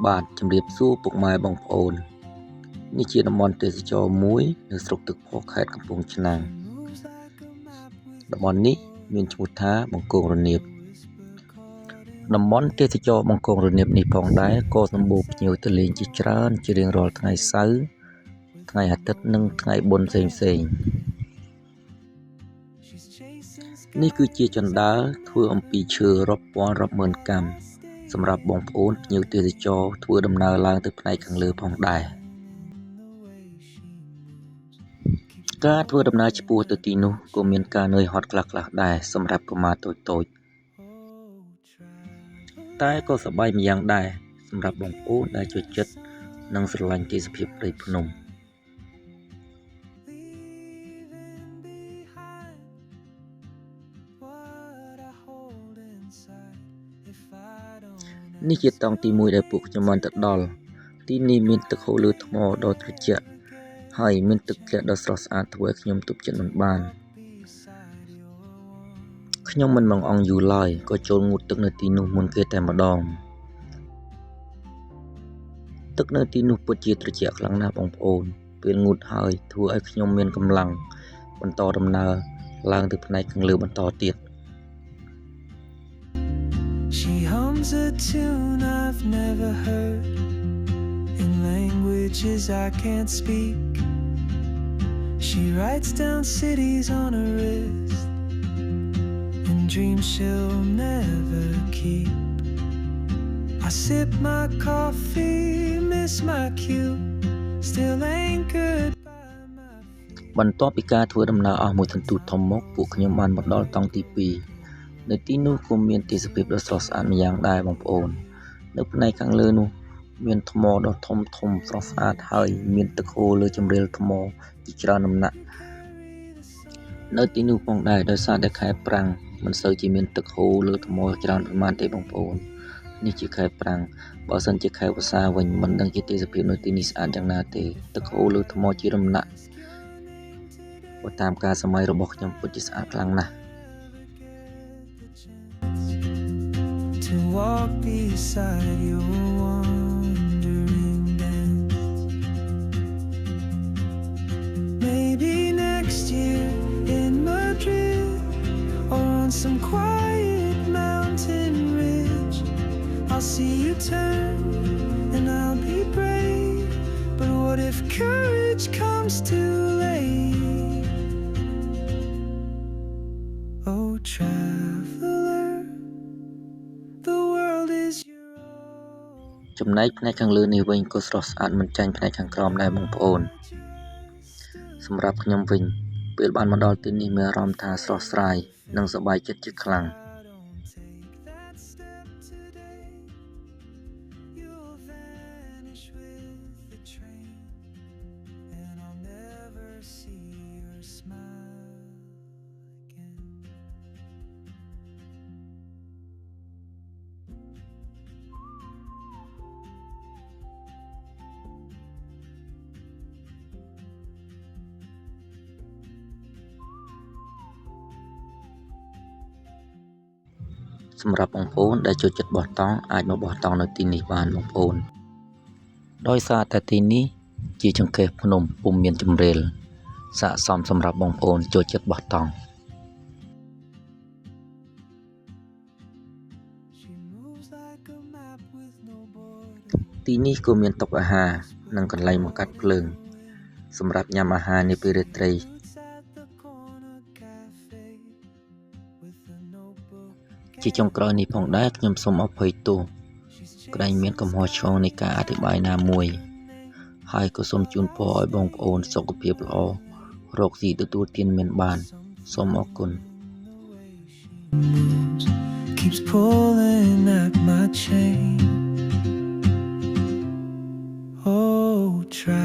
បាទជំរាបសួរពុកម៉ែបងប្អូននេះជាតំបន់ទេសចរមួយនៅស្រុកទឹកផខេត្តកំពង់ឆ្នាំងតំបន់នេះមានឈ្មោះថាបង្គងរនៀបតំបន់ទេសចរបង្គងរនៀបនេះផងដែរក៏សម្បូរភ្ញៀវទៅលេងជាច្រើនជារៀងរាល់ថ្ងៃសៅរ៍ថ្ងៃអាទិត្យនិងថ្ងៃបុណ្យផ្សេងៗនេះគឺជាជណ្ដើរធ្វើអំពីឈើរាប់ពាន់រាប់ម៉ឺនកាំសម្រាប់បងប្អូនភ្ញៀវទេសចរធ្វើដំណើរឡើងទៅផ្នែកខាងលើផងដែរការធ្វើដំណើរឆ្ពោះទៅទីនោះក៏មានការនឿយហត់ខ្លះៗដែរសម្រាប់កុមារតូចៗតែក៏សប្បាយម្យ៉ាងដែរសម្រាប់បងប្អូនដែលចូលចិត្តនិងស្រឡាញ់ទេសភាពព្រៃភ្នំនេះជាតង់ទី1ដែលពួកខ្ញុំបានទៅដល់ទីនេះមានទឹកហូរលើថ្មដ៏ត្រជាក់ហើយមានទឹកធ្លាក់ដ៏ស្រស់ស្អាតធ្វើឲ្យខ្ញុំទប់ចិត្តមិនបានខ្ញុំមិនបង្អង់យូរឡើយក៏ចូលងូតទឹកនៅទីនោះមុនគេតែម្ដងទឹកនៅទីនោះពិតជាត្រជាក់ខ្លាំងណាស់បងប្អូនពេលងូតហើយធ្វើឲ្យខ្ញុំមានកម្លាំងបន្តដំណើរឡើងទៅផ្នែកខាងលើបន្តទៀតShe hums a tune I've never heard in languages I can't speak. She writes down cities on her wrist and dreams she'll never keep. I sip my coffee, miss my cue, still anchored by my feet. បន្ទាប់ពីការធ្វើដំណើរអស់មួយសន្ទុះធំមកពួកខ្ញុំបានមកដល់តង់ទី2នៅទីនោះក៏មានទេសភាពដ៏ស្រស់ស្អាតម្យ៉ាងដែរបងប្អូននៅផ្នែកខាងលើនោះមានថ្មដ៏ធំស្រស់ស្អាតហើយមានទឹកហូរលើជម្រាលថ្មជាច្រើនដំណាក់នៅទីនោះផងដែរដោយសារតែខែប្រាំងមិនសូវជាមានទឹកហូរលើថ្មច្រើនប៉ុន្មានទេបងប្អូននេះជាខែប្រាំងបើសិនជាខែវស្សាវិញមិនដឹងជាទេសភាពនៅទីនេះស្អាតយ៉ាងណាទេទឹកហូរលើថ្មជាដំណាក់បើតាមការសម័យរបស់ខ្ញុំពិតជាស្អាតខ្លាំងណាស់To walk beside your wandering dance. Maybe next year in Madrid or on some quiet mountain ridge I'll see you turn and I'll be brave But what if courage comes too late Oh travelerចំណែកផ្នែកខាងលើនេះវិញក៏ស្រស់ស្អាតមិនចាញ់ផ្នែកខាងក្រោមដែរបងប្អូនសម្រាប់ខ្ញុំវិញពេលបានមកដល់ទីនេះមានអារម្មណ៍ថាស្រស់ស្រាយនិងសប្បាយចិត្តជាខ្លាំងសម្រាប់បងប្អូនដែលចូលចិត្តបោះតង់អាចមកបោះតង់នៅទីនេះបានបងប្អូនដោយសារតែទីនេះជាចង្កេះភ្នំពុំមានជម្រាលស័ក្តិសមសម្រាប់បងប្អូនចូលចិត្តបោះតង់ទីនេះក៏មានតុអាហារនិងកន្លែងបង្កាត់ភ្លើងសម្រាប់ញ៉ាំអាហារនាពេលរាត្រីជាចុងក្រោយនេះផងដែរខ្ញុំសូមអភ័យទោសក្រែងមានកំហុសឆ្គងនៃការអធិប្បាយណាមួយហើយក៏សូមជូនពរឲ្យបងប្អូនសុខភាពល្អរកស៊ីទទួលទានមានបានសូមអរគុណ Keeps pulling at my chain Oh try